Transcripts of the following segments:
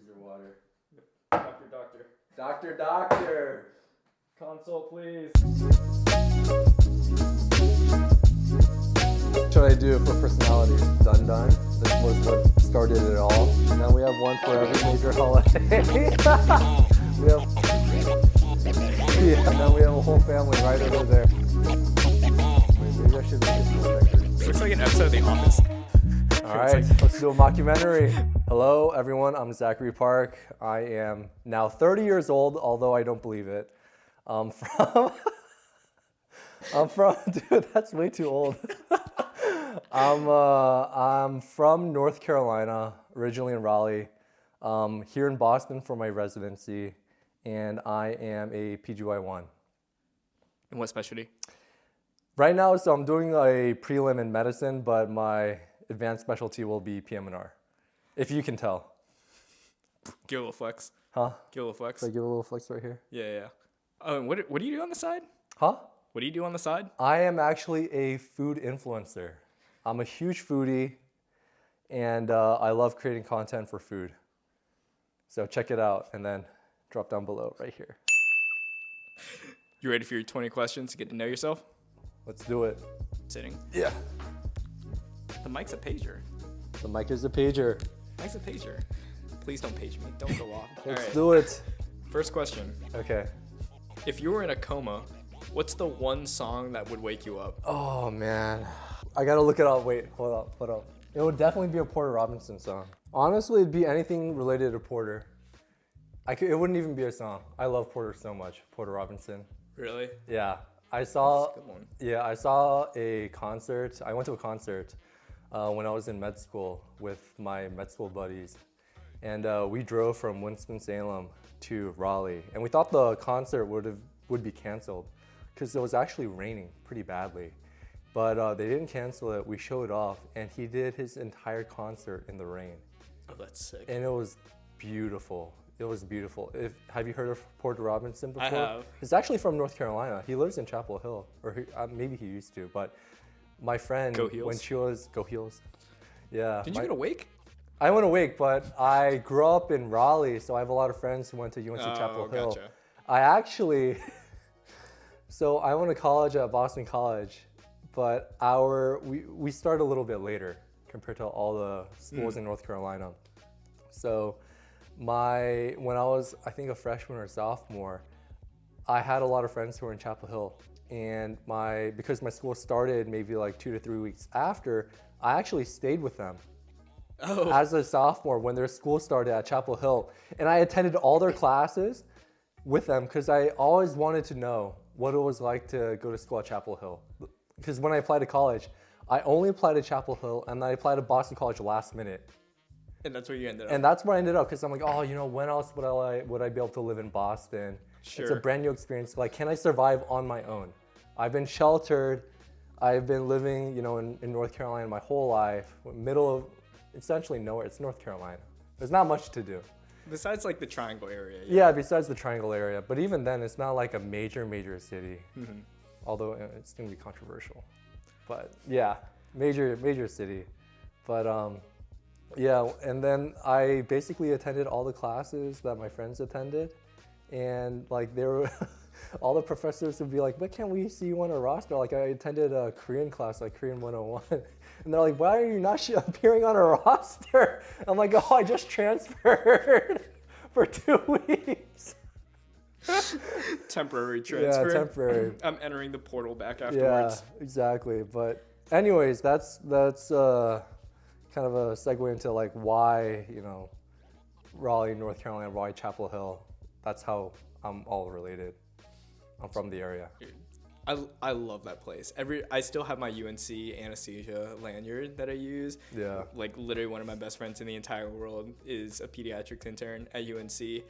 Where's your water? Doctor. Doctor! Consult, please. What should I do for personalities? Dun Dun. This was what started it all. And then we have one for every major holiday. And then we have a whole family right over there. Wait, maybe I should make this more pictures. This looks like an episode of The Office. All right, let's do a mockumentary. Hello, everyone. I'm Zachary Park. I am now 30 years old, although I don't believe it. I'm from, dude, that's way too old. I'm from North Carolina, originally in Raleigh. Here in Boston for my residency, and I am a PGY1. And what specialty? Right now, so I'm doing a prelim in medicine, but my advanced specialty will be PM&R, if you can tell. Give a little flex. Huh? Give a little flex. So I give a little flex right here? Yeah. What do you do on the side? Huh? What do you do on the side? I am actually a food influencer. I'm a huge foodie, and I love creating content for food. So check it out, and then drop down below right here. You ready for your 20 questions to get to know yourself? Let's do it. Sitting. Yeah. The mic's a pager. The mic is a pager. Mic's a pager. Please don't page me. Don't go off. Let's do it. First question. Okay. If you were in a coma, what's the one song that would wake you up? Oh, man. I gotta look it up. Wait, hold up. It would definitely be a Porter Robinson song. Honestly, it'd be anything related to Porter. It wouldn't even be a song. I love Porter so much, Porter Robinson. Really? Yeah. I saw That's a good one. Yeah, I saw a concert. I went to a concert when I was in med school with my med school buddies. And we drove from Winston-Salem to Raleigh. And we thought the concert would be canceled because it was actually raining pretty badly. But they didn't cancel it. We showed off, and he did his entire concert in the rain. Oh, that's sick. And it was beautiful. It was beautiful. Have you heard of Porter Robinson before? I have. He's actually from North Carolina. He lives in Chapel Hill, or maybe he used to. But my friend, Go Heels. when she was Go Heels, yeah. Did you go to Wake? I went to Wake, but I grew up in Raleigh, so I have a lot of friends who went to UNC Chapel Hill. Gotcha. I actually, so I went to college at Boston College, but we started a little bit later compared to all the schools in North Carolina. So when I was, I think, a freshman or sophomore, I had a lot of friends who were in Chapel Hill, and because my school started maybe like 2 to 3 weeks after, I actually stayed with them. Oh. As a sophomore when their school started at Chapel Hill, and I attended all their classes with them because I always wanted to know what it was like to go to school at Chapel Hill. Because when I applied to college, I only applied to Chapel Hill, and then I applied to Boston College last minute. And that's where you ended up. And that's where I ended up because I'm like, when else would I be able to live in Boston? Sure. It's a brand new experience. Like, can I survive on my own? I've been sheltered. I've been living, in North Carolina my whole life, middle of essentially nowhere. It's North Carolina. There's not much to do. Besides like the Triangle area. Yeah, besides the Triangle area. But even then, it's not like a major city. Mm-hmm. Although it's going to be controversial. But yeah, major city. But yeah, and then I basically attended all the classes that my friends attended. And like all the professors would be like, "But can't we see you on a roster?" Like, I attended a Korean class, like Korean 101. And they're like, "Why are you not appearing on a roster?" I'm like, "Oh, I just transferred for 2 weeks." Temporary transfer. Yeah, temporary. I'm entering the portal back afterwards. Yeah, exactly. But anyways, that's kind of a segue into like why, Raleigh, North Carolina, why Chapel Hill. That's how I'm all related. I'm from the area. Dude, I love that place. I still have my UNC anesthesia lanyard that I use. Yeah. Like, literally one of my best friends in the entire world is a pediatrics intern at UNC.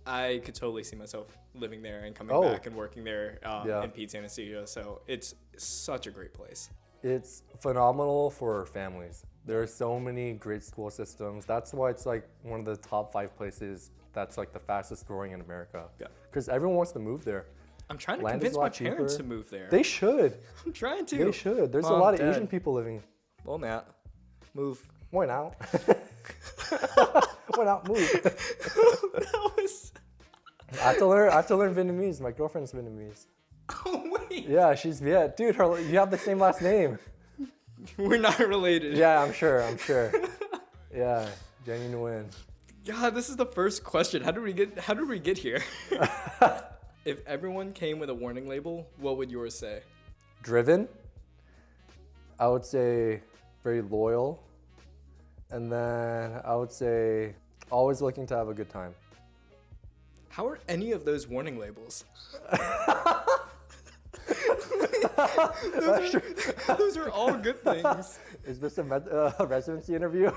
I could totally see myself living there and coming back and working there in peds anesthesia. So it's such a great place. It's phenomenal for families. There are so many great school systems. That's why it's like one of the top 5 places that's like the fastest growing in America. Yeah. Because everyone wants to move there. I'm trying to Land convince is a my lot parents cheaper. to move there. They should. I'm trying to. They should. There's Mom, a lot of Dad. Asian people living. Well, Matt, move. Why now? point out, move. That was... I have to learn Vietnamese. My girlfriend's Vietnamese. Oh, wait. Yeah, she's Viet. Dude, you have the same last name. We're not related. Yeah, I'm sure. Yeah, Jenny Nguyen. God, this is the first question. How did we get here? If everyone came with a warning label, what would yours say? Driven. I would say very loyal. And then I would say always looking to have a good time. How are any of those warning labels? Those are all good things. Is this a residency interview?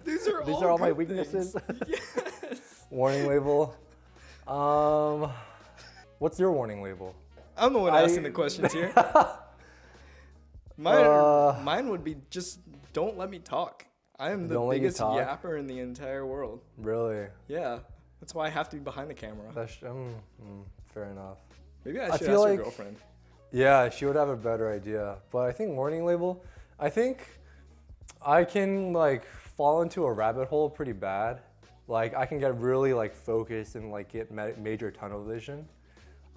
These are all my weaknesses. Yes. Warning label. What's your warning label? I'm the one asking the questions here. Mine would be just don't let me talk. I am the biggest yapper in the entire world. Really? Yeah. That's why I have to be behind the camera. Fair enough. Maybe I should ask your girlfriend. Yeah, she would have a better idea. But I think warning label, I think I can like fall into a rabbit hole pretty bad. Like I can get really like focused and like get major tunnel vision,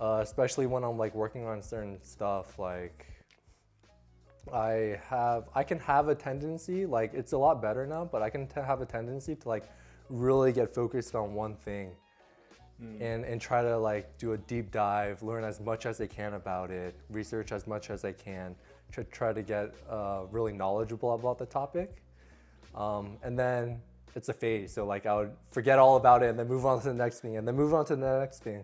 especially when I'm like working on certain stuff. Like I can have a tendency, like it's a lot better now, but I can have a tendency to like really get focused on one thing. And try to like do a deep dive, learn as much as I can about it, research as much as I can to try to get really knowledgeable about the topic. And then it's a phase. So like I would forget all about it and then move on to the next thing and then move on to the next thing.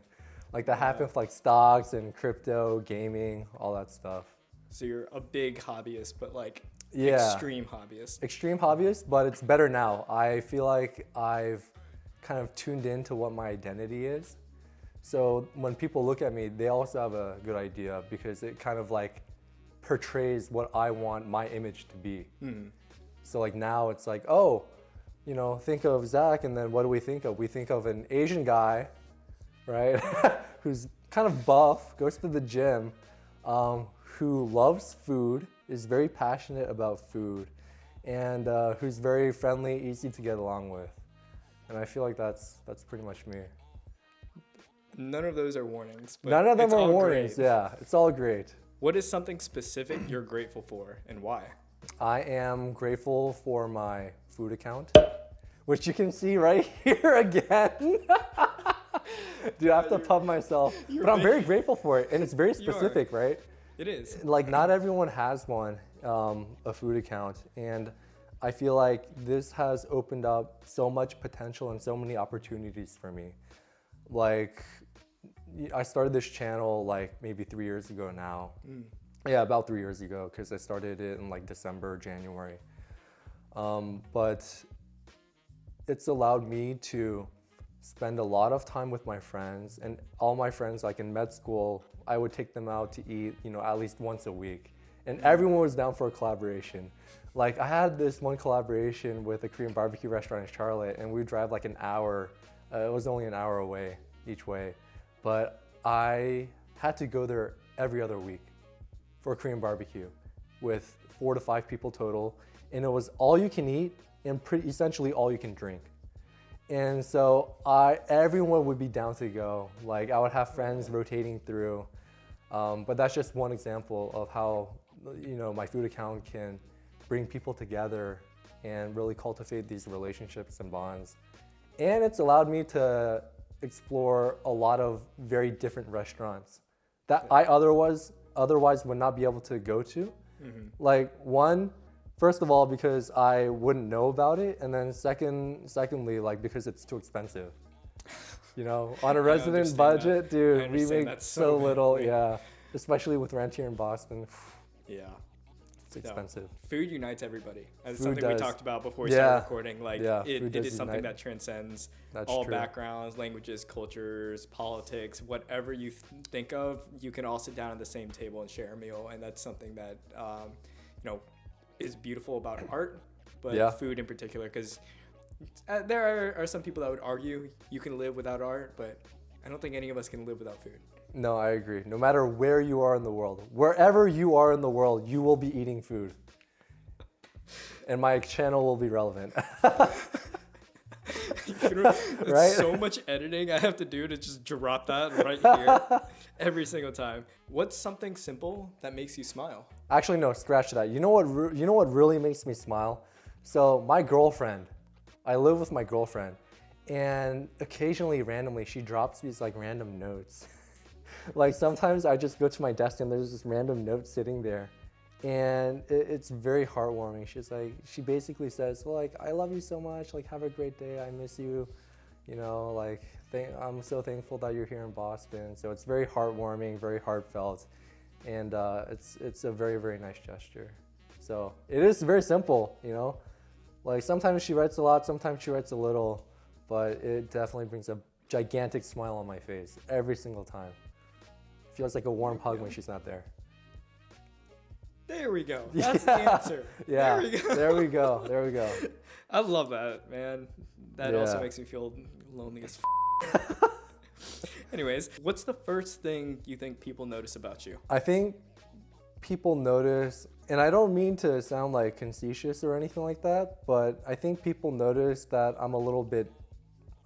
Like that happened with like stocks and crypto, gaming, all that stuff. So you're a big hobbyist, but like extreme hobbyist. Extreme hobbyist, but it's better now. I feel like I've kind of tuned into what my identity is. So when people look at me, they also have a good idea because it kind of like portrays what I want my image to be. So like now it's like, oh, you know, think of Zach, and then what do we think of? We think of an Asian guy, right? Who's kind of buff, goes to the gym, who loves food, is very passionate about food, and who's very friendly, easy to get along with. And I feel like that's pretty much me. None of those are warnings. But none of them are warnings, yeah. It's all great. What is something specific you're grateful for and why? I am grateful for my food account, which you can see right here again. Dude, I have to pump myself. But I'm very grateful for it, and it's very specific, right? It is. Like not everyone has one, a food account, and I feel like this has opened up so much potential and so many opportunities for me. Like, I started this channel like maybe 3 years ago now. Yeah, about 3 years ago, because I started it in like December, January. But it's allowed me to spend a lot of time with my friends, and all my friends, like in med school, I would take them out to eat, you know, at least once a week. And everyone was down for a collaboration. Like I had this one collaboration with a Korean barbecue restaurant in Charlotte, and we would drive like an hour. It was only an hour away each way, but I had to go there every other week for a Korean barbecue with 4 to 5 people total, and it was all you can eat and essentially all you can drink. And so everyone would be down to go. Like I would have friends rotating through, but that's just one example of how, you know, my food account can bring people together and really cultivate these relationships and bonds. And it's allowed me to explore a lot of very different restaurants that I otherwise would not be able to go to. Like first of all, because I wouldn't know about it, and then secondly, like because it's too expensive. You know, on a resident budget, dude, we make so little, yeah. Especially with rent here in Boston. Yeah. It's expensive. Food unites everybody. That's Food something we talked about before we started recording. Like it is something that transcends all backgrounds, languages, cultures, politics, whatever you think of. You can all sit down at the same table and share a meal, and that's something that you know is beautiful about art, but food in particular. Because there are some people that would argue you can live without art, but I don't think any of us can live without food. No, I agree. No matter where you are in the world, wherever you are in the world, you will be eating food. And my channel will be relevant. It's so much editing I have to do to just drop that right here every single time. What's something simple that makes you smile? Actually, no, scratch that. You know what really makes me smile? So my girlfriend, I live with my girlfriend, and occasionally, randomly, she drops these like random notes. Like sometimes I just go to my desk and there's this random note sitting there, and it's very heartwarming. She basically says, well, like, I love you so much, like, have a great day, I miss you, you know, like, I'm so thankful that you're here in Boston. So it's very heartwarming, very heartfelt, and it's a very, very nice gesture. So it is very simple, you know, like sometimes she writes a lot, sometimes she writes a little, but it definitely brings a gigantic smile on my face every single time. Feels like a warm hug when she's not there. There we go. That's the answer. Yeah. There we go. There we go. There we go. I love that, man. That also makes me feel lonely as Anyways, what's the first thing you think people notice about you? I think people notice, and I don't mean to sound like conceited or anything like that, but I think people notice that I'm a little bit,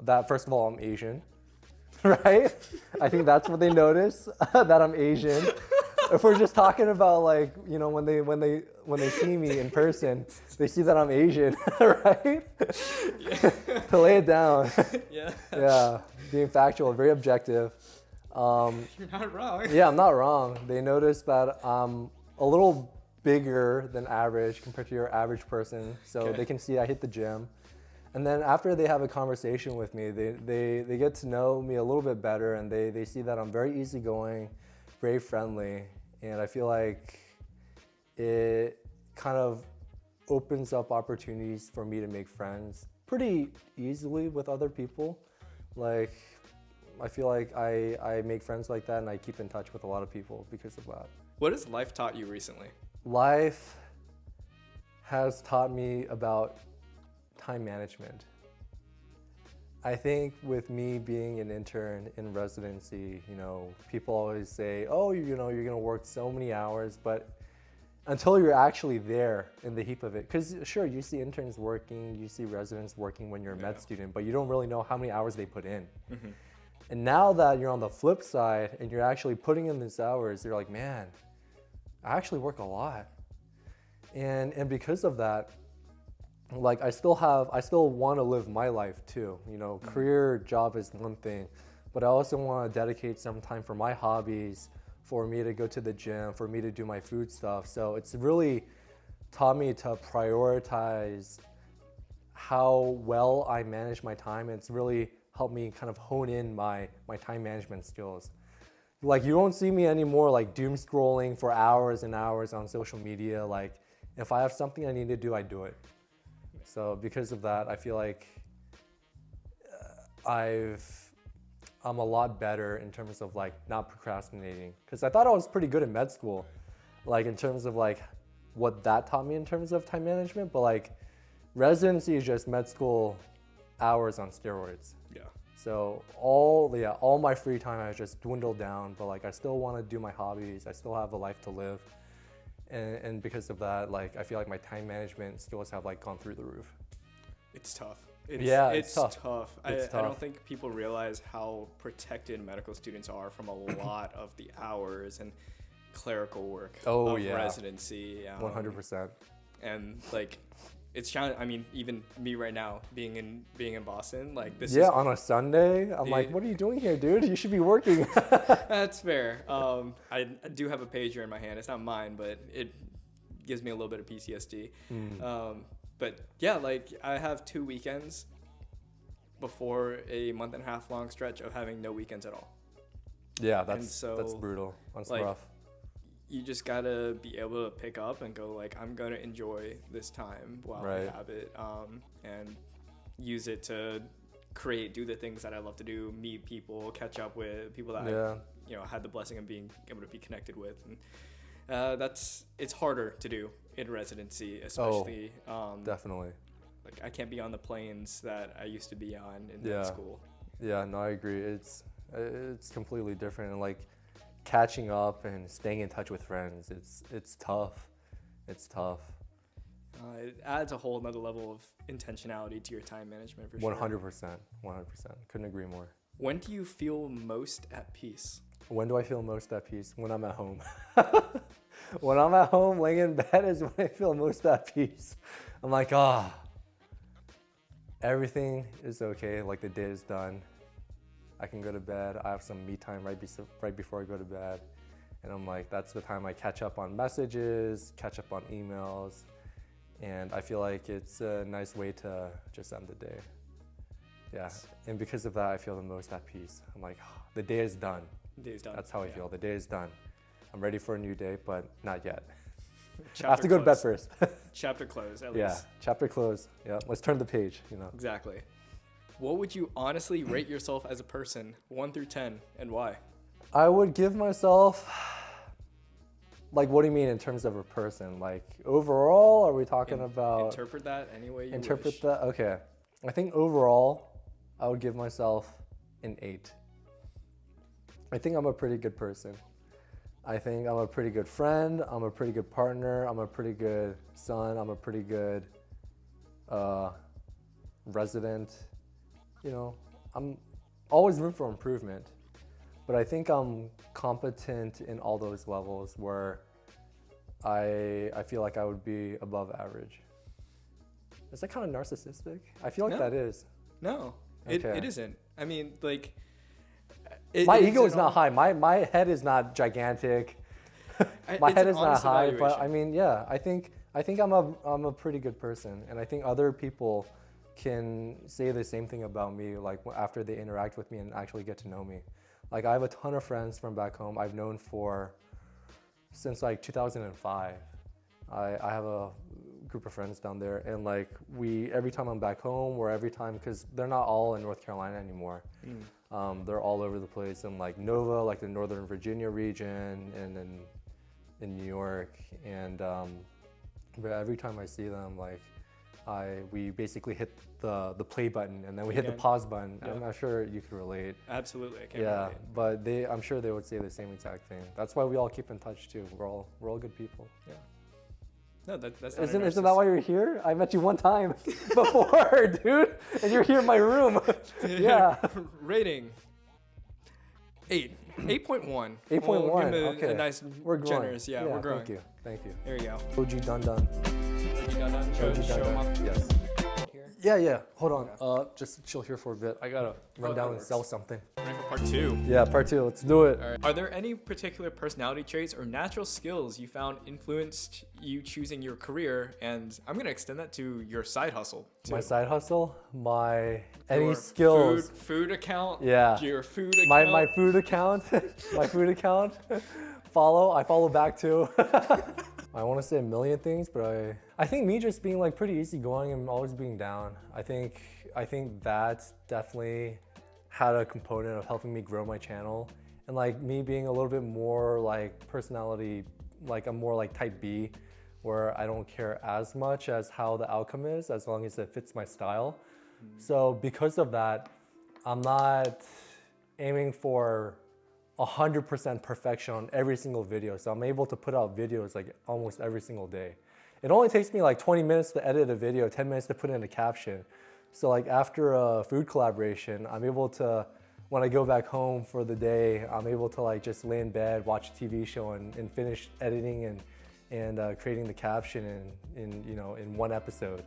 that first of all, I'm Asian. Right? I think that's what they notice, that I'm Asian. If we're just talking about, like, you know, when they see me in person, they see that I'm Asian, right? Yeah. To lay it down. Yeah. Yeah. Being factual, very objective. You're not wrong. Yeah, I'm not wrong. They notice that I'm a little bigger than average compared to your average person, so they can see I hit the gym. And then after they have a conversation with me, they get to know me a little bit better, and they see that I'm very easygoing, very friendly, and I feel like it kind of opens up opportunities for me to make friends pretty easily with other people. Like, I feel like I make friends like that, and I keep in touch with a lot of people because of that. What has life taught you recently? Life has taught me about time management. I think with me being an intern in residency, you know, people always say, oh, you know, you're gonna work so many hours, but until you're actually there in the heap of it, because sure, you see interns working, you see residents working when you're a med student, but you don't really know how many hours they put in. Mm-hmm. And now that you're on the flip side and you're actually putting in these hours, you're like, man, I actually work a lot. And because of that, like I still want to live my life too. You know, career, job is one thing, but I also want to dedicate some time for my hobbies, for me to go to the gym, for me to do my food stuff. So it's really taught me to prioritize how well I manage my time. And it's really helped me kind of hone in my time management skills. Like, you don't see me anymore like doom scrolling for hours and hours on social media. Like, if I have something I need to do, I do it. So because of that, I feel like I'm a lot better in terms of like not procrastinating. Because I thought I was pretty good in med school, like in terms of like what that taught me in terms of time management. But like residency is just med school hours on steroids. Yeah. So all my free time has just dwindled down. But like I still want to do my hobbies. I still have a life to live. And because of that, like I feel like my time management skills have like gone through the roof. It's tough. It's tough. I don't think people realize how protected medical students are from a lot of the hours and clerical work of residency. 100%. And like, it's challenging. I mean, even me right now, being in Boston, like this. Yeah, on a Sunday, I'm like, what are you doing here, dude? You should be working. That's fair. I do have a pager in my hand. It's not mine, but it gives me a little bit of PTSD. But yeah, like I have 2 weekends before a month and a half long stretch of having no weekends at all. Yeah, that's brutal. That's like, rough. You just gotta be able to pick up and go like, I'm gonna enjoy this time while I have it, and use it to do the things that I love to do, meet people, catch up with people that I had the blessing of being able to be connected with. And it's harder to do in residency, especially. Definitely. Like I can't be on the planes that I used to be on in med school. Yeah, no, I agree. It's completely different, and like catching up and staying in touch with friends, it's tough. It's tough. It adds a whole another level of intentionality to your time management for sure. 100%. 100%. Couldn't agree more. When do you feel most at peace? When do I feel most at peace? When I'm at home. When I'm at home laying in bed is when I feel most at peace. I'm like, everything is okay. Like the day is done. I can go to bed. I have some me time right before I go to bed. And I'm like, that's the time I catch up on messages, catch up on emails. And I feel like it's a nice way to just end the day. Yeah, and because of that, I feel the most at peace. I'm like, the day is done. The day is done. That's how I feel. The day is done. I'm ready for a new day, but not yet. Chapter I have to go to bed first. Chapter close, at least. Yeah, chapter close. Yeah, let's turn the page, Exactly. What would you honestly rate yourself as a person, 1 through 10, and why? I would give myself, like, what do you mean in terms of a person? Like, overall, are we talking about? Interpret that any way you wish. Interpret that? Okay. I think overall, I would give myself an 8. I think I'm a pretty good person. I think I'm a pretty good friend. I'm a pretty good partner. I'm a pretty good son. I'm a pretty good resident. I'm always room for improvement. But I think I'm competent in all those levels where I feel like I would be above average. Is that kind of narcissistic? I feel like that is. No, okay. It isn't. I mean, like... my ego is not high. My head is not gigantic. My head is not high, but I mean, yeah, I think I'm a pretty good person, and I think other people can say the same thing about me, like after they interact with me and actually get to know me. Like I have a ton of friends from back home I've known since like 2005. I have a group of friends down there, and like every time I'm back home, or every time, because they're not all in North Carolina anymore. They're all over the place in like Nova, like the Northern Virginia region, and then in New York. And but every time I see them, like we basically hit the play button, and then we hit the pause button. Yeah. I'm not sure you could relate. Absolutely, I can relate. But I'm sure they would say the same exact thing. That's why we all keep in touch too. We're all good people. Yeah. No, that's not isn't that why you're here? I met you one time before, dude, and you're here in my room. Yeah. Rating 8.1. 8.1. Okay. A nice, we're growing. Generous. Yeah, we're growing. Thank you. There you go. OG Dun Dun. Show them off. Yes. Yeah. Hold on. Just chill here for a bit. I gotta run down and sell something. Ready for part 2? Yeah, part 2. Let's do it. All right. Are there any particular personality traits or natural skills you found influenced you choosing your career? And I'm gonna extend that to your side hustle too. My side hustle? Any skills? Food account? Yeah. Your food account? My food account. My food account. I follow back too. I want to say a million things, but I think me just being like pretty easygoing and always being down. I think that definitely had a component of helping me grow my channel, and like me being a little bit more like personality, like I'm more like type B, where I don't care as much as how the outcome is, as long as it fits my style. So because of that, I'm not aiming for 100% perfection on every single video. So I'm able to put out videos like almost every single day. It only takes me like 20 minutes to edit a video, 10 minutes to put in a caption. So like after a food collaboration, I'm able to, when I go back home for the day, I'm able to like just lay in bed, watch a TV show and finish editing and creating the caption in one episode.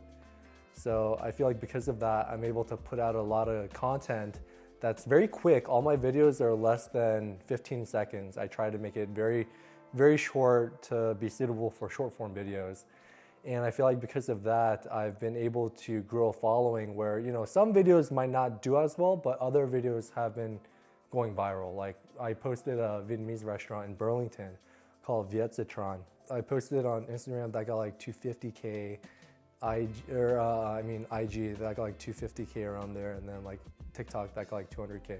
So I feel like because of that, I'm able to put out a lot of content that's very quick. All my videos are less than 15 seconds. I try to make it very, very short to be suitable for short form videos. And I feel like because of that, I've been able to grow a following where, some videos might not do as well, but other videos have been going viral. Like I posted a Vietnamese restaurant in Burlington called Viet Citron. I posted it on Instagram, that got like 250K. IG, that got like 250K around there, and then like TikTok, that got like 200K.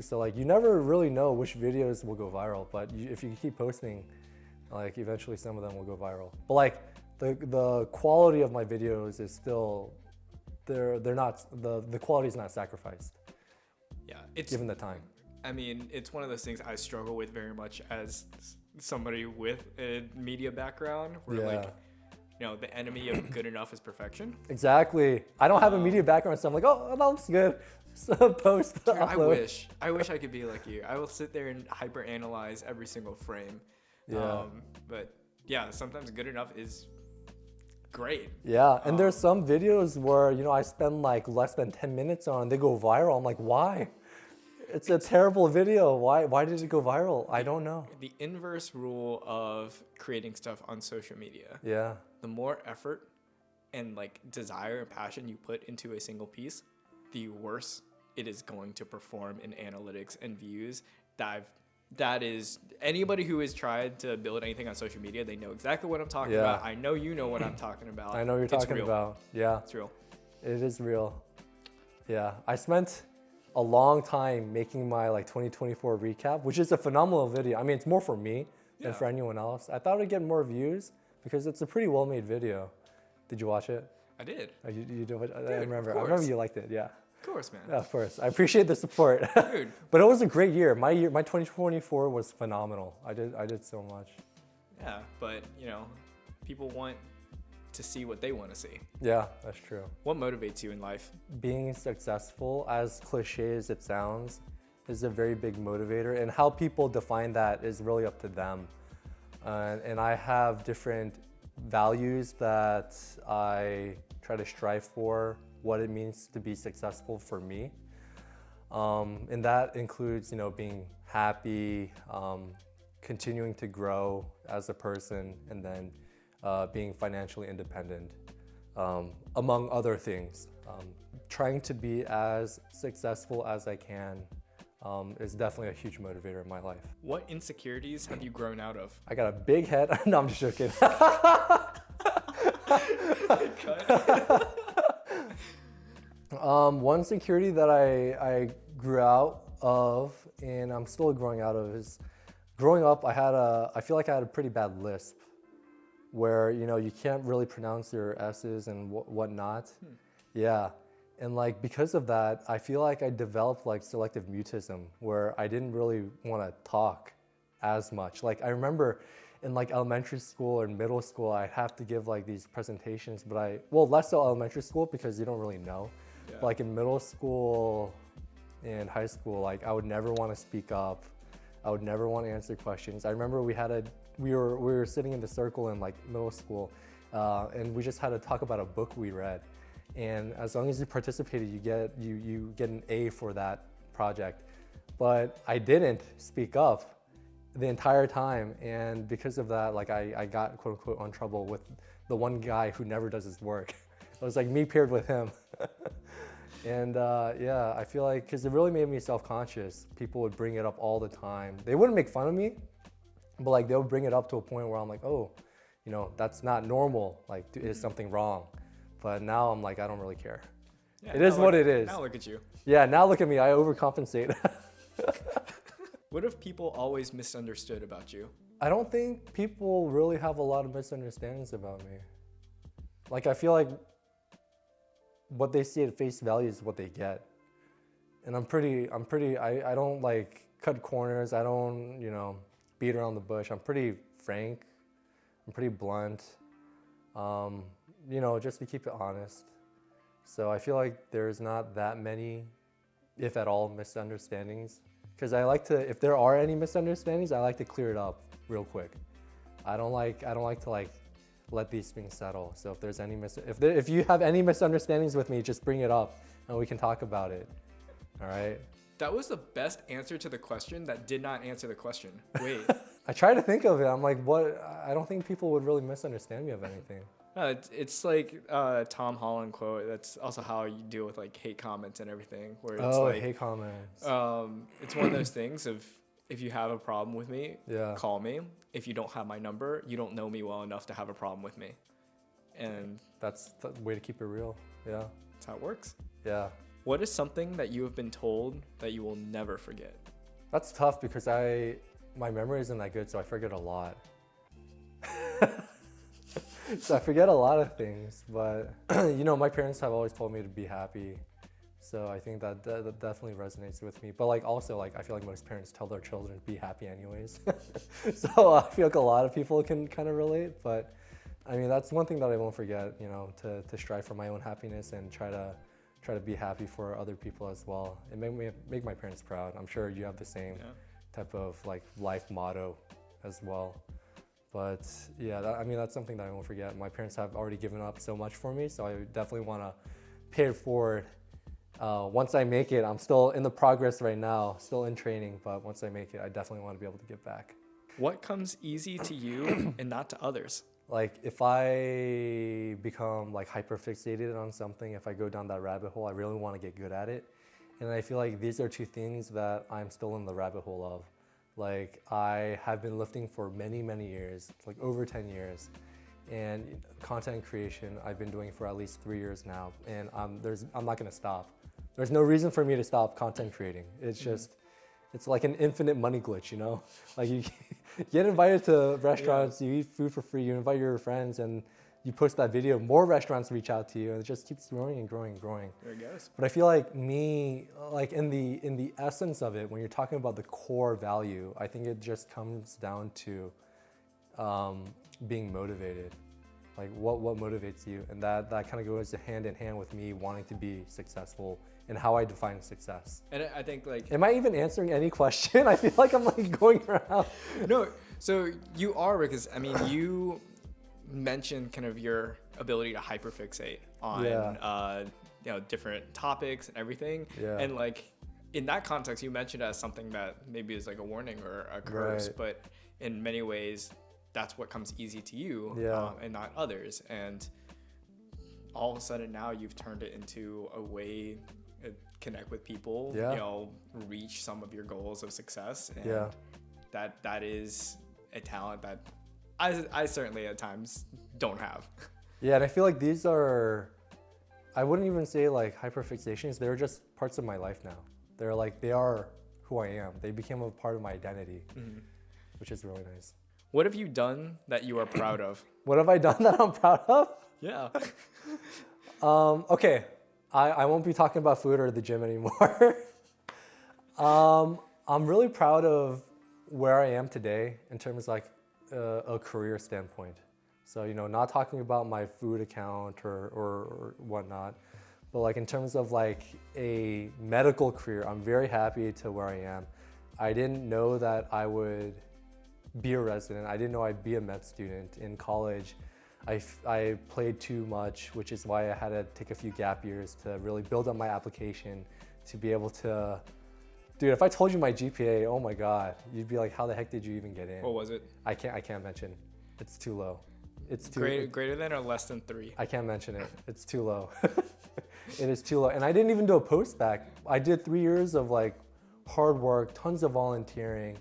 So like you never really know which videos will go viral, but if you keep posting, like eventually some of them will go viral. But like the quality of my videos is still, they're not, the quality is not sacrificed. Yeah, it's given the time. I mean, it's one of those things I struggle with very much as somebody with a media background, where like the enemy of good enough is perfection. Exactly. I don't have a media background, so I'm like, oh, that looks good. So post, dude, upload. I wish I could be like you. I will sit there and hyper analyze every single frame. Yeah. But yeah, sometimes good enough is great. Yeah, and there's some videos where, I spend like less than 10 minutes on, they go viral. I'm like, why? It's a terrible video. Why did it go viral? I don't know. The inverse rule of creating stuff on social media. Yeah. The more effort and like desire and passion you put into a single piece, the worse it is going to perform in analytics and views. That is, anybody who has tried to build anything on social media, they know exactly what I'm talking about. I know you know what I'm talking about. I know what you're talking about. Yeah. It's real. It is real. Yeah. I spent a long time making my like 2024 recap, which is a phenomenal video. I mean, it's more for me than for anyone else. I thought it'd get more views because it's a pretty well-made video. Did you watch it? I did. Oh, you did. I remember you liked it. Yeah. Of course, man. Yeah, of course. I appreciate the support. Dude. But it was a great year. My 2024 was phenomenal. I did so much. Yeah, but people want to see what they want to see. Yeah, that's true. What motivates you in life? Being successful, as cliche as it sounds, is a very big motivator, and how people define that is really up to them. And I have different values that I try to strive for, what it means to be successful for me. And that includes, being happy, continuing to grow as a person, and then being financially independent, among other things. Trying to be as successful as I can is definitely a huge motivator in my life. What insecurities have you grown out of? I got a big head. No, I'm just joking. One insecurity that I grew out of, and I'm still growing out of, is growing up, I feel like I had a pretty bad lisp, where, you can't really pronounce your S's and whatnot. Yeah. And like, because of that, I feel like I developed like selective mutism, where I didn't really want to talk as much. Like, I remember in like elementary school or middle school, I'd have to give like these presentations, but less so elementary school because you don't really know. Yeah. Like in middle school and high school, like I would never want to speak up. I would never want to answer questions. I remember we were sitting in the circle in like middle school, and we just had to talk about a book we read. And as long as you participated, you get an A for that project. But I didn't speak up the entire time, and because of that, like I got quote unquote on trouble with the one guy who never does his work. It was like me paired with him. And I feel like, because it really made me self-conscious. People would bring it up all the time. They wouldn't make fun of me, but like they'll bring it up to a point where I'm like, oh, that's not normal. Like, is something wrong? But now I'm like, I don't really care. Yeah, it is what it is. Now look at you. Yeah, now look at me. I overcompensate. What if people always misunderstood about you? I don't think people really have a lot of misunderstandings about me. Like, I feel like what they see at face value is what they get. And I don't like cut corners. I don't, beat around the bush. I'm pretty frank. I'm pretty blunt. Just to keep it honest. So I feel like there's not that many, if at all, misunderstandings. Because if there are any misunderstandings, I like to clear it up real quick. I don't like to like let these things settle. So if there's any if you have any misunderstandings with me, just bring it up and we can talk about it. All right? That was the best answer to the question that did not answer the question. Wait. I try to think of it. I'm like, what? I don't think people would really misunderstand me of anything. It's like Tom Holland quote. That's also how you deal with like hate comments and everything. Where it's hate comments. It's one of those things of, if you have a problem with me, call me. If you don't have my number, you don't know me well enough to have a problem with me. And that's the way to keep it real. Yeah. That's how it works. Yeah. What is something that you have been told that you will never forget? That's tough because my memory isn't that good, so I forget a lot. So I forget a lot of things, but my parents have always told me to be happy. So I think that definitely resonates with me. But like also, like I feel like most parents tell their children to be happy anyways. So I feel like a lot of people can kind of relate. But I mean, that's one thing that I won't forget, you know, to strive for my own happiness and try to be happy for other people as well. It make my parents proud. I'm sure you have the same type of like life motto as well. But yeah, I mean, that's something that I won't forget. My parents have already given up so much for me, so I definitely want to pay it forward. Once I make it, I'm still in the progress right now, still in training, but once I make it, I definitely want to be able to give back. What comes easy to you and not to others? Like if I become like hyper fixated on something, if I go down that rabbit hole, I really want to get good at it. And I feel like these are two things that I'm still in the rabbit hole of. Like I have been lifting for many, many years, like over 10 years. And content creation, I've been doing for at least 3 years now. And I'm not gonna stop. There's no reason for me to stop content creating. It's just, it's like an infinite money glitch, you know? Like you get invited to restaurants, you eat food for free, you invite your friends, and you post that video, more restaurants reach out to you, and it just keeps growing and growing and growing. There it goes. But I feel like like in the essence of it, when you're talking about the core value, I think it just comes down to being motivated. Like what motivates you, and that kind of goes hand in hand with me wanting to be successful and how I define success. And I think like, am I even answering any question? I feel like I'm like going around. No, so you are, because I mean, you mentioned kind of your ability to hyperfixate on you know, different topics and everything. Yeah. And like in that context, you mentioned it as something that maybe is like a warning or a curse, but in many ways, that's what comes easy to you and not others. And all of a sudden now you've turned it into a way to connect with people, you know, reach some of your goals of success. And that is a talent that I certainly at times don't have. Yeah, and I feel like these are, I wouldn't even say like hyperfixations, they're just parts of my life now. They are who I am. They became a part of my identity, which is really nice. What have you done that you are proud of? What have I done that I'm proud of? Yeah. Okay, I won't be talking about food or the gym anymore. I'm really proud of where I am today in terms of like a career standpoint. So, you know, not talking about my food account or whatnot, but like in terms of like a medical career, I'm very happy to where I am. I didn't know that I would be a resident. I didn't know I'd be a med student in college. I played too much, which is why I had to take a few gap years to really build up my application to be able to, dude, if I told you my GPA, oh my God, you'd be like, how the heck did you even get in? What was it? I can't mention. It's too low. It's too greater than or less than 3? I can't mention it. It's too low. It is too low. And I didn't even do a post-bac. I did 3 years of like hard work, tons of volunteering,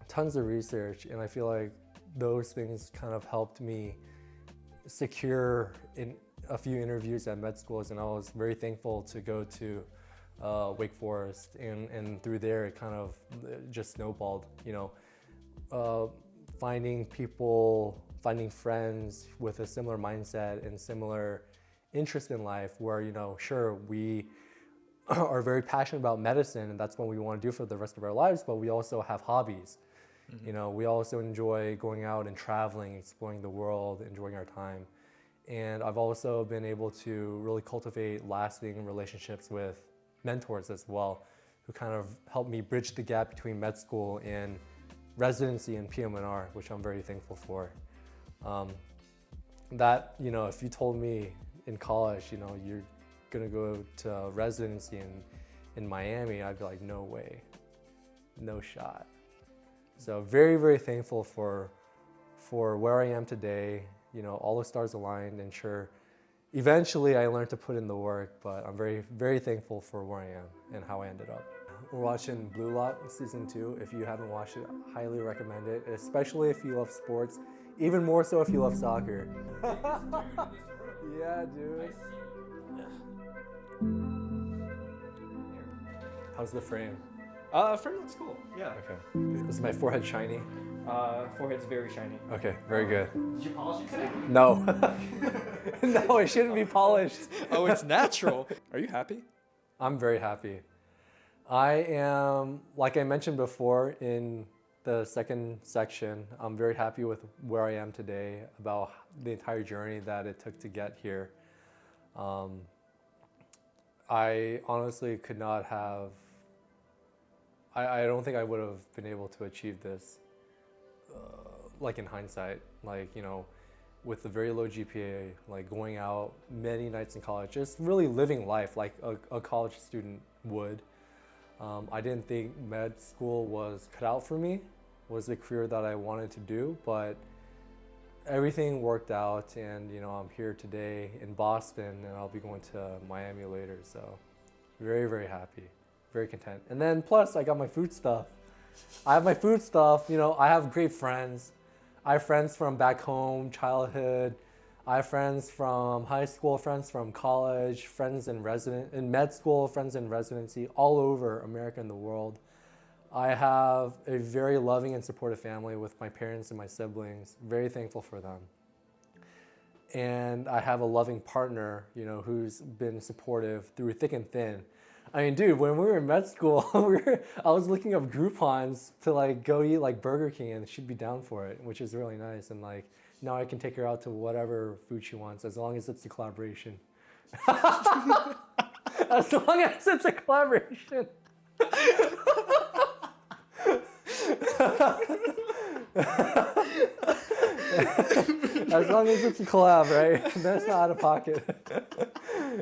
tons of research, and I feel like those things kind of helped me secure in a few interviews at med schools, and I was very thankful to go to Wake Forest, and through there it kind of just snowballed, you know, finding people, finding friends with a similar mindset and similar interest in life where, you know, sure, we are very passionate about medicine and that's what we want to do for the rest of our lives, but we also have hobbies. You know, we also enjoy going out and traveling, exploring the world, enjoying our time. And I've also been able to really cultivate lasting relationships with mentors as well, who kind of helped me bridge the gap between med school and residency in PM&R, which I'm very thankful for. That, you know, if you told me in college, you know, you're gonna go to residency in Miami, I'd be like, no way, no shot. So very, very thankful for where I am today. You know, all the stars aligned, and sure, eventually I learned to put in the work, but I'm very, very thankful for where I am and how I ended up. We're watching Blue Lock season 2. If you haven't watched it, I highly recommend it, especially if you love sports, even more so if you love soccer. Yeah, dude. How's the frame? Frame looks cool. Yeah. Okay. Is my forehead shiny? Forehead's very shiny. Okay, very good. Did you polish it today? No. No, it shouldn't be polished. Oh, it's natural. Are you happy? I'm very happy. I am, like I mentioned before, in the second section. I'm very happy with where I am today, about the entire journey that it took to get here. I honestly could not have, I don't think I would have been able to achieve this, like in hindsight, like, you know, with the very low GPA, like going out many nights in college, just really living life like a college student would. I didn't think med school was cut out for me, was the career that I wanted to do, but everything worked out, and you know, I'm here today in Boston, and I'll be going to Miami later, so very, very happy, very content. And then plus I got my food stuff. I have my food stuff, you know, I have great friends. I have friends from back home, childhood. I have friends from high school, friends from college, friends in med school, friends in residency, all over America and the world. I have a very loving and supportive family with my parents and my siblings. Very thankful for them. And I have a loving partner, you know, who's been supportive through thick and thin. I mean, dude, when we were in med school, I was looking up Groupons to like go eat like Burger King, and she'd be down for it, which is really nice. And like now I can take her out to whatever food she wants, as long as it's a collaboration. As long as it's a collaboration. As long as it's a collab, right? That's not out of pocket.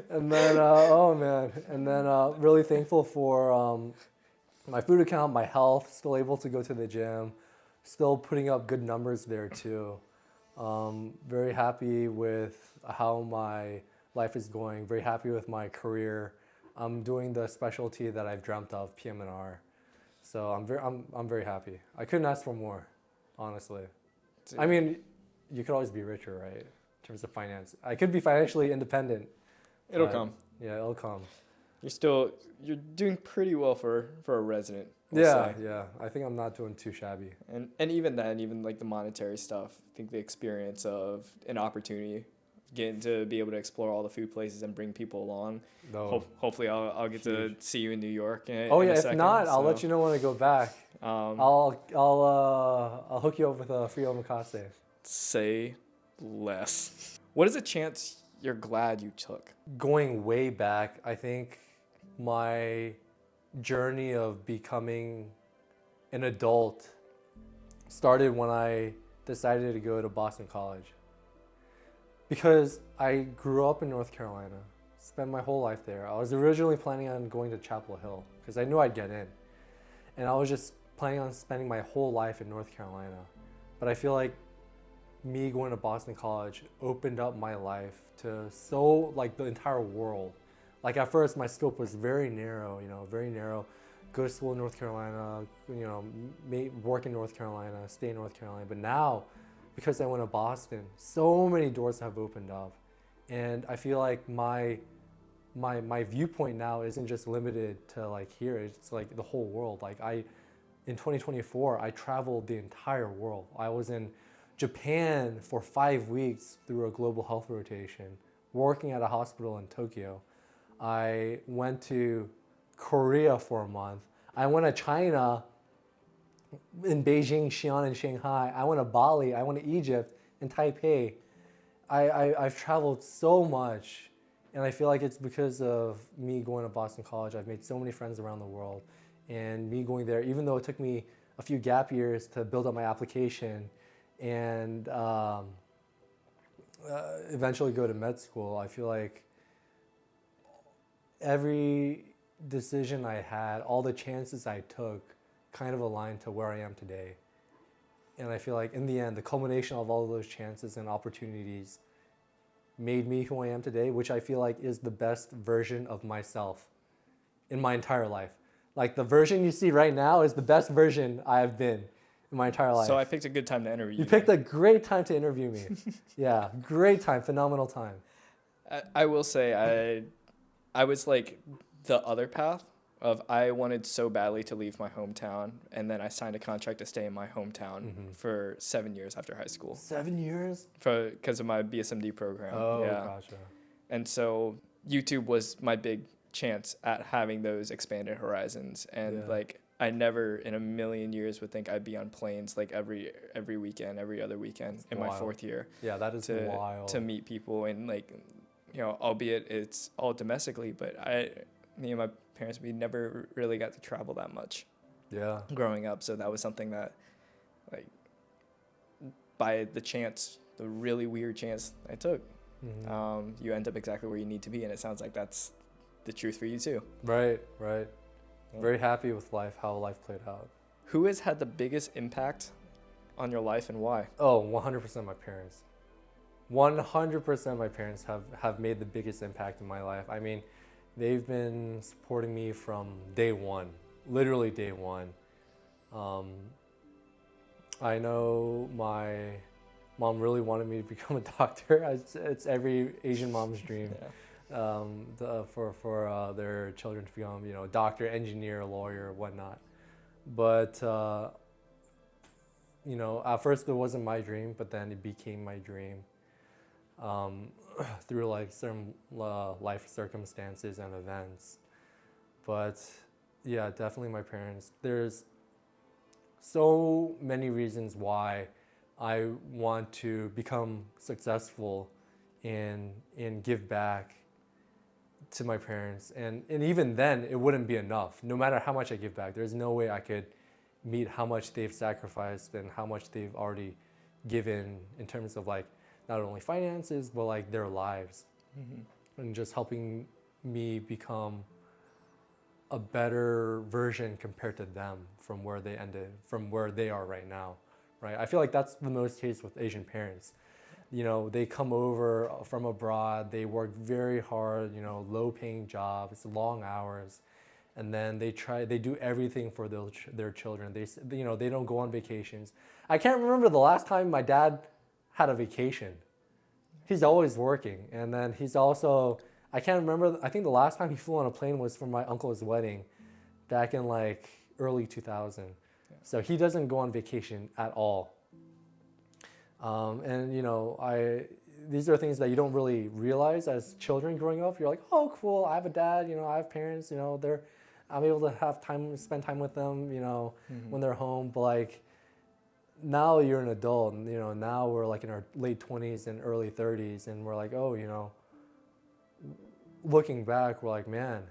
And then, oh man, and then really thankful for my food account, my health, still able to go to the gym, still putting up good numbers there too. Very happy with how my life is going, very happy with my career. I'm doing the specialty that I've dreamt of, PM&R. So I'm very happy. I couldn't ask for more, honestly. I mean, you could always be richer, right? In terms of finance. I could be financially independent. It'll come. Yeah, it'll come. You're doing pretty well for a resident. Yeah. I think I'm not doing too shabby. And even then, even like the monetary stuff, I think the experience of an opportunity, getting to be able to explore all the food places and bring people along. No. Hopefully I'll get to see you in New York. In a second, not, I'll let you know when I go back. I'll hook you up with a free omakase. Say less. What is a chance you're glad you took? Going way back, I think my journey of becoming an adult started when I decided to go to Boston College. Because I grew up in North Carolina, spent my whole life there. I was originally planning on going to Chapel Hill because I knew I'd get in. And I was just planning on spending my whole life in North Carolina. But I feel like me going to Boston College opened up my life to like the entire world. Like at first my scope was very narrow, very narrow. Go to school in North Carolina, work in North Carolina, stay in North Carolina. But now, because I went to Boston, so many doors have opened up. And I feel like my viewpoint now isn't just limited to like here, it's like the whole world. Like in 2024, I traveled the entire world. I was in Japan for 5 weeks through a global health rotation, working at a hospital in Tokyo. I went to Korea for a month. I went to China in Beijing, Xi'an, and Shanghai. I went to Bali. I went to Egypt and Taipei. I've traveled so much, and I feel like it's because of me going to Boston College. I've made so many friends around the world, and me going there, even though it took me a few gap years to build up my application and eventually go to med school, I feel like every decision I had, all the chances I took, kind of aligned to where I am today. And I feel like in the end, the culmination of all of those chances and opportunities made me who I am today, which I feel like is the best version of myself in my entire life. Like the version you see right now is the best version I have been in my entire life. So I picked a good time to interview you. You picked a great time to interview me. Yeah, great time, phenomenal time. I will say I was like the other path of I wanted so badly to leave my hometown, and then I signed a contract to stay in my hometown for 7 years after high school. 7 years? Because of my BSMD program. Oh, yeah. Gotcha. And so YouTube was my big chance at having those expanded horizons. And like I never in a million years would think I'd be on planes like every weekend, every other weekend in my 4th year. Yeah, that is wild. To meet people and like, albeit it's all domestically, but me and my parents, we never really got to travel that much. Yeah. Growing up, so that was something that, like, by the really weird chance I took, you end up exactly where you need to be, and it sounds like that's the truth for you too. Right. Very happy with life, how life played out. Who has had the biggest impact on your life and why? Oh, 100% my parents. 100% my parents have made the biggest impact in my life. I mean, they've been supporting me from day one, literally day one. I know my mom really wanted me to become a doctor. It's every Asian mom's dream. Yeah. For their children to become, doctor, engineer, lawyer, whatnot. But at first it wasn't my dream, but then it became my dream through like certain life circumstances and events. But yeah, definitely my parents. There's so many reasons why I want to become successful and give back to my parents, and even then it wouldn't be enough. No matter how much I give back, there's no way I could meet how much they've sacrificed and how much they've already given in terms of like not only finances but like their lives, and just helping me become a better version compared to them from where they ended, from where they are right now, right? I feel like that's the most case with Asian parents. They come over from abroad, they work very hard, low paying jobs, long hours, and then they do everything for their children. They don't go on vacations. I can't remember the last time my dad had a vacation. He's always working. And then he's also, I can't remember, I think the last time he flew on a plane was for my uncle's wedding back in like early 2000. Yeah. So he doesn't go on vacation at all. These are things that you don't really realize as children growing up. You're like, oh, cool, I have a dad, I have parents, I'm able to spend time with them, when they're home. But like, now you're an adult, and now we're like in our late 20s and early 30s, and we're like, oh, looking back, we're like, man,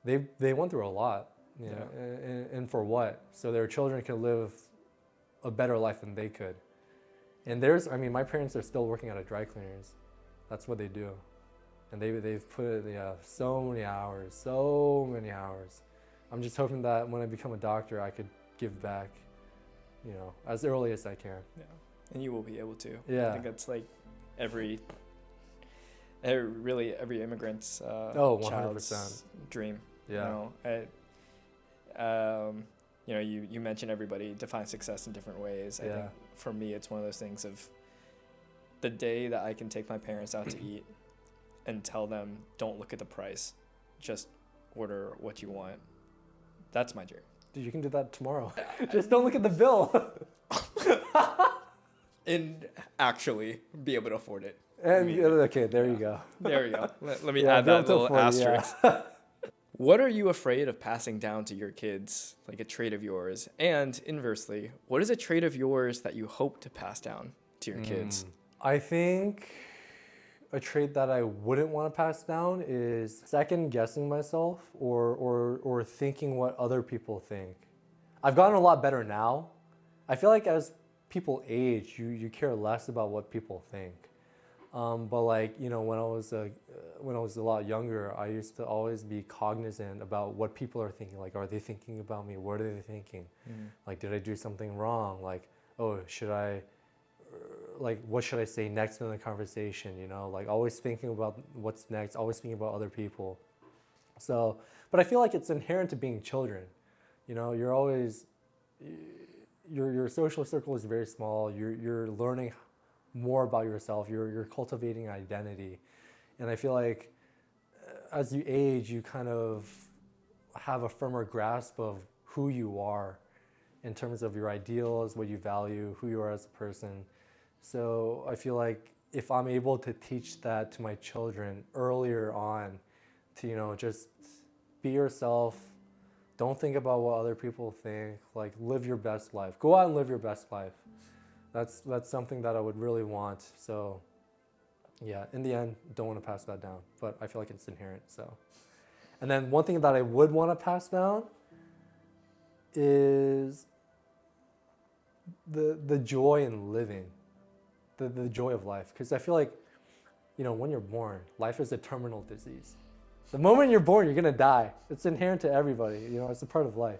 they went through a lot, and for what? So their children can live a better life than they could. And my parents are still working at a dry cleaners. That's what they do. And they've put so many hours. I'm just hoping that when I become a doctor, I could give back, as early as I can. Yeah, and you will be able to. Yeah. I think that's like every immigrant's 100%. child's dream. Yeah. You mentioned everybody defines success in different ways. I think for me, it's one of those things of the day that I can take my parents out to eat and tell them, don't look at the price, just order what you want. That's my dream. Dude, you can do that tomorrow. Just don't look at the bill. And actually be able to afford it. And okay, there you go. There you go. Let me add that little asterisk. Yeah. What are you afraid of passing down to your kids, like a trait of yours? And inversely, what is a trait of yours that you hope to pass down to your kids? I think a trait that I wouldn't want to pass down is second guessing myself or thinking what other people think. I've gotten a lot better now. I feel like as people age, you care less about what people think. But like, when I was a lot younger, I used to always be cognizant about what people are thinking. Like, are they thinking about me? What are they thinking? Like, did I do something wrong? Like, oh, what should I say next in the conversation? Like always thinking about what's next, always thinking about other people. So, but I feel like it's inherent to being children. You're always, your social circle is very small. You're learning more about yourself. You're cultivating identity. And I feel like as you age, you kind of have a firmer grasp of who you are in terms of your ideals, what you value, who you are as a person. So I feel like if I'm able to teach that to my children earlier on, to just be yourself, Don't think about what other people think. Like, live your best life. Go out and live your best life. That's something that I would really want. So, yeah, in the end, don't want to pass that down. But I feel like it's inherent. So, and then one thing that I would want to pass down is the joy in living, the joy of life. Because I feel like, when you're born, life is a terminal disease. The moment you're born, you're going to die. It's inherent to everybody. It's a part of life.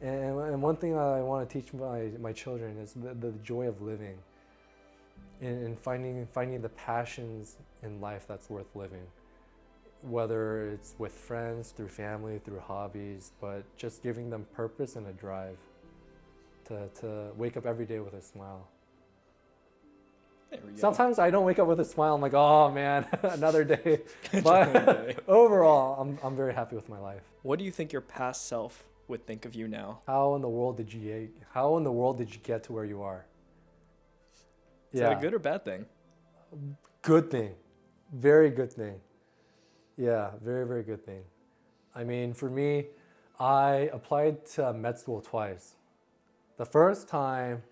And one thing I want to teach my children is the joy of living and finding the passions in life that's worth living. Whether it's with friends, through family, through hobbies, but just giving them purpose and a drive to wake up every day with a smile. There we go. Sometimes I don't wake up with a smile. I'm like, oh man, another day. But overall, I'm very happy with my life. What do you think your past self would think of you now? How in the world did you get to where you are? Is that a good or bad thing? Good thing. Very good thing. Yeah, very, very good thing. I mean, for me, I applied to med school twice. The first time,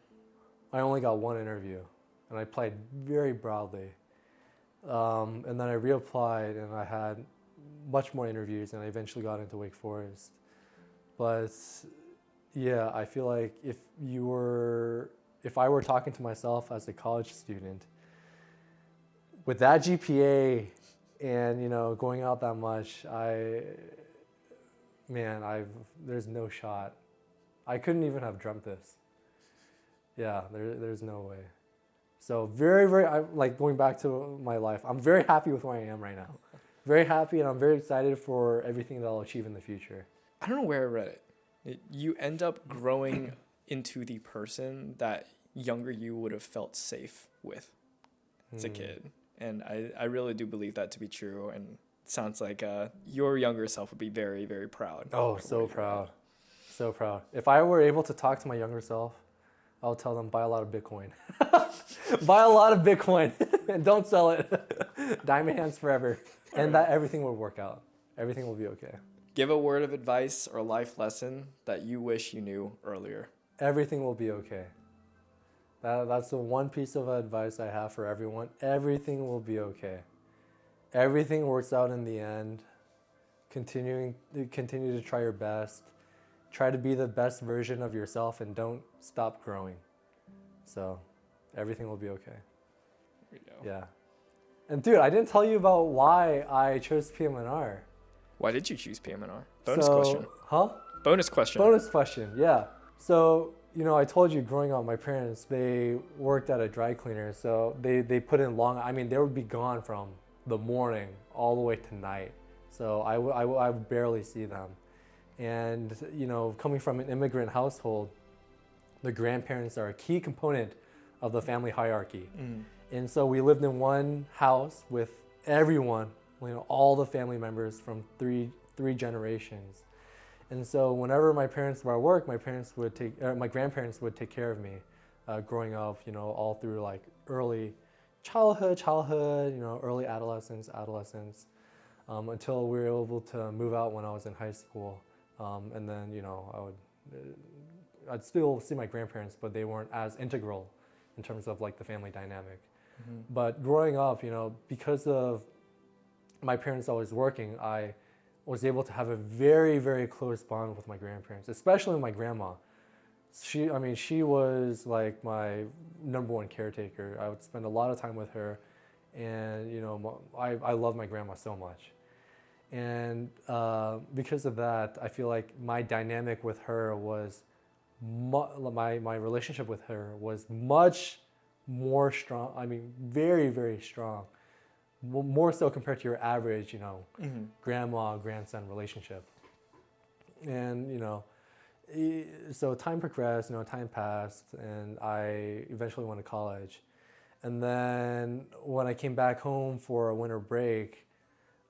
I only got one interview. And I applied very broadly. And then I reapplied and I had much more interviews and I eventually got into Wake Forest. But yeah, I feel like if I were talking to myself as a college student, with that GPA and going out that much, there's no shot. I couldn't even have dreamt this. Yeah, there's no way. So very, very, like going back to my life, I'm very happy with where I am right now. Very happy, and I'm very excited for everything that I'll achieve in the future. I don't know where I read it. You end up growing into the person that younger you would have felt safe with as a kid. And I really do believe that to be true. And it sounds like your younger self would be very, very proud. Oh, so proud. So proud. If I were able to talk to my younger self, I'll tell them, buy a lot of Bitcoin. Buy a lot of Bitcoin and don't sell it. Diamond hands forever. And that everything will work out. Everything will be okay. Give a word of advice or life lesson that you wish you knew earlier. Everything will be okay. That's the one piece of advice I have for everyone. Everything will be okay. Everything works out in the end. Continue to try your best. Try to be the best version of yourself and don't stop growing. So everything will be okay. There we go. Yeah. And dude, I didn't tell you about why I chose PM&R. Why did you choose PM&R? Bonus question. Huh? Bonus question. Bonus question, yeah. So, I told you growing up, my parents, they worked at a dry cleaner. So they put in they would be gone from the morning all the way to night. So I would barely see them. And, coming from an immigrant household, the grandparents are a key component of the family hierarchy. And so we lived in one house with everyone, all the family members from three generations. And so whenever my parents were at work, my grandparents would take care of me growing up, all through like early childhood, early adolescence, until we were able to move out when I was in high school. And then, I'd still see my grandparents, but they weren't as integral in terms of like the family dynamic. But growing up, because of my parents always working, I was able to have a very, very close bond with my grandparents, especially my grandma. She was like my number one caretaker. I would spend a lot of time with her, and I love my grandma so much. And because of that, I feel like my dynamic with her was, my relationship with her was much more strong. Very, very strong. More so compared to your average, grandma, grandson relationship. And, so time progressed, time passed, and I eventually went to college. And then when I came back home for a winter break,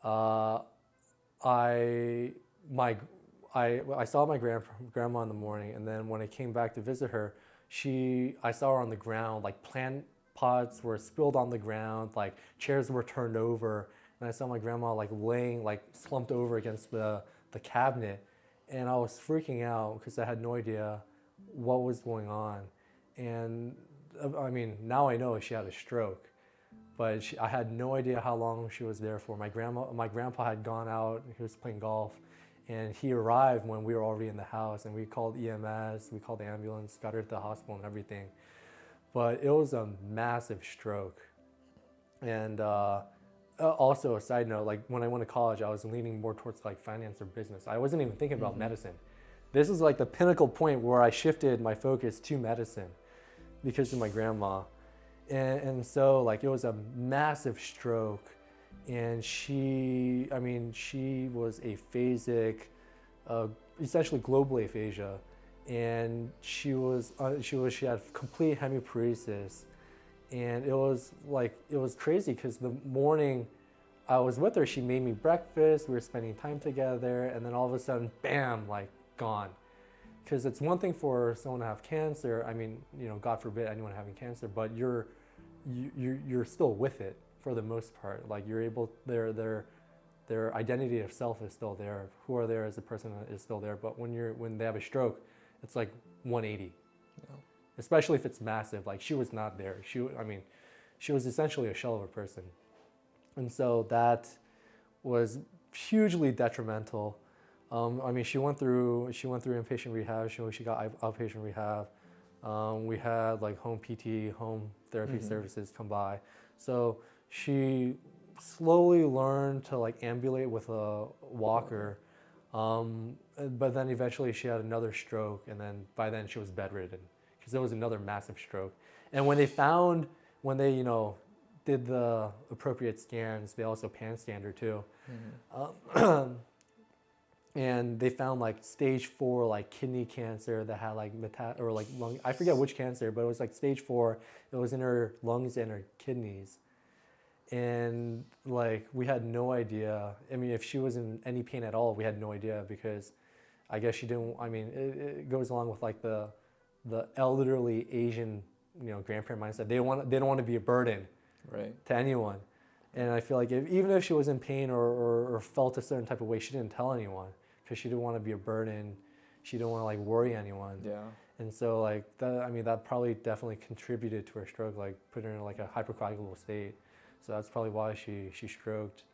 I saw my grandma in the morning, and then when I came back to visit her, I saw her on the ground, like plant pots were spilled on the ground, like chairs were turned over, and I saw my grandma like laying, like slumped over against the cabinet, and I was freaking out because I had no idea what was going on. And I mean, now I know she had a stroke, but I had no idea how long she was there for. My grandpa had gone out, he was playing golf, and he arrived when we were already in the house, and we called EMS, we called the ambulance, got her to the hospital and everything. But it was a massive stroke. And also a side note, like when I went to college, I was leaning more towards like finance or business. I wasn't even thinking about medicine. This is like the pinnacle point where I shifted my focus to medicine because of my grandma. And so like it was a massive stroke, and she was aphasic, essentially global aphasia, and she had complete hemiparesis. And it was crazy because the morning I was with her, she made me breakfast, we were spending time together, and then all of a sudden, bam, like gone. Because it's one thing for someone to have cancer, I mean, God forbid anyone having cancer, but you're still with it for the most part. Like you're able, their identity of self is still there, who are there as a person is still there, but when they have a stroke, it's like 180. Yeah. Especially if it's massive. Like she was not there. She was essentially a shell of a person. And so that was hugely detrimental. She went through inpatient rehab. She got outpatient rehab. We had like home PT, home therapy services come by. So she slowly learned to like ambulate with a walker. But then eventually she had another stroke, and then by then she was bedridden because there was another massive stroke. And when they did the appropriate scans, they also pan-scanned her too. And they found like stage 4 like kidney cancer that had like lung, I forget which cancer, but it was like stage 4. It was in her lungs and her kidneys. And like we had no idea. I mean, if she was in any pain at all, we had no idea because I guess she didn't. I mean, it goes along with like the elderly Asian grandparent mindset. They don't want to be a burden, right, to anyone. And I feel like even if she was in pain or felt a certain type of way, she didn't tell anyone because she didn't want to be a burden. She didn't want to like worry anyone. Yeah. And so like that probably definitely contributed to her stroke, like put her in like a hypercoagulable state. So that's probably why she stroked.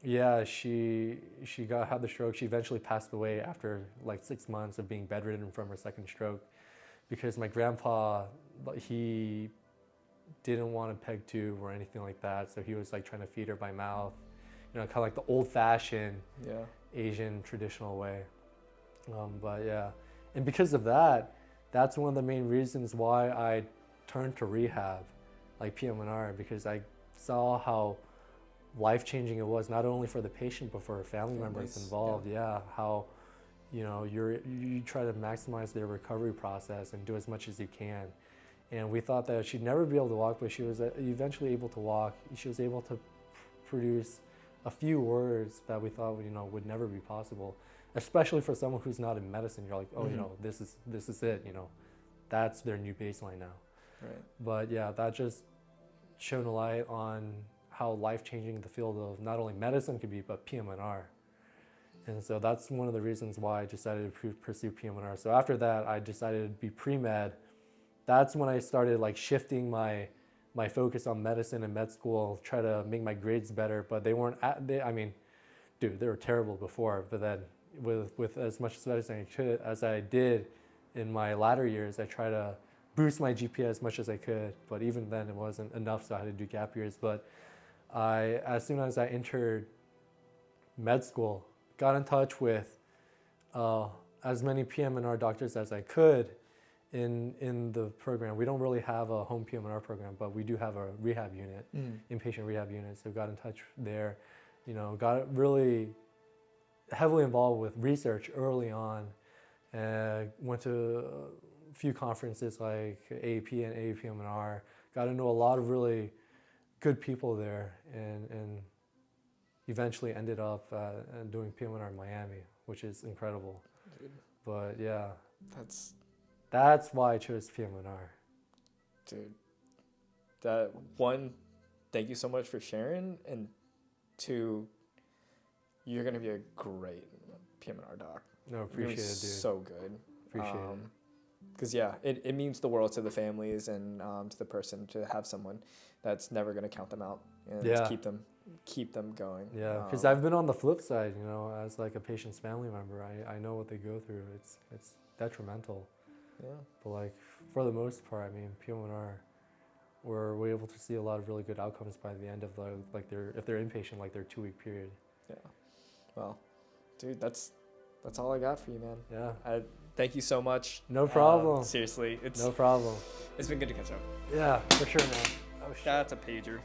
Yeah, she had the stroke. She eventually passed away after like 6 months of being bedridden from her second stroke, because my grandpa, he didn't want a peg tube or anything like that. So he was like trying to feed her by mouth, kind of like the old-fashioned Asian traditional way. But yeah, and because of that, that's one of the main reasons why I turned to rehab, like PM&R, because I saw how life-changing it was, not only for the patient but for her family members involved. Yeah, how you try to maximize their recovery process and do as much as you can. And we thought that she'd never be able to walk, but she was eventually able to walk. She was able to produce a few words that we thought would never be possible, especially for someone who's not in medicine. You're like, oh, this is it. That's their new baseline now. Right. But yeah, that just shone a light on how life-changing the field of not only medicine could be, but PM&R. And so that's one of the reasons why I decided to pursue PM&R. So after that, I decided to be pre-med. That's when I started like shifting my focus on medicine and med school, try to make my grades better. But they weren't. They were terrible before. But then with as much studying as I did in my latter years, I try to boost my GPA as much as I could. But even then, it wasn't enough, so I had to do gap years. But as soon as I entered med school, got in touch with as many PM&R doctors as I could in the program. We don't really have a home PM&R program, but we do have a rehab unit, inpatient rehab unit. So got in touch there, got really heavily involved with research early on. Went to a few conferences like AAP and AAPM&R. Got to know a lot of really good people there, and eventually ended up doing PM&R in Miami, which is incredible. Dude. But yeah, that's why I chose PM&R. Dude, that one, thank you so much for sharing, and two, you're gonna be a great PM&R doc. No, appreciate it, dude. So good. Appreciate it. Because it means the world to the families and to the person to have someone that's never gonna count them out and keep them going. Yeah, because I've been on the flip side, you know, as like a patient's family member. I know what they go through. It's detrimental. Yeah. But like for the most part, I mean, PM&R, we're able to see a lot of really good outcomes by the end of if they're inpatient, like their 2-week period. Yeah. Well, dude, that's all I got for you, man. Yeah. Thank you so much. No problem. Seriously, no problem. It's been good to catch up. Yeah, for sure, man. Oh shit. That's a pager.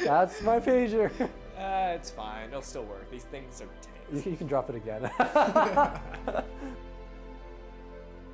That's my pager. It's fine. It'll still work. These things are tame. You can drop it again.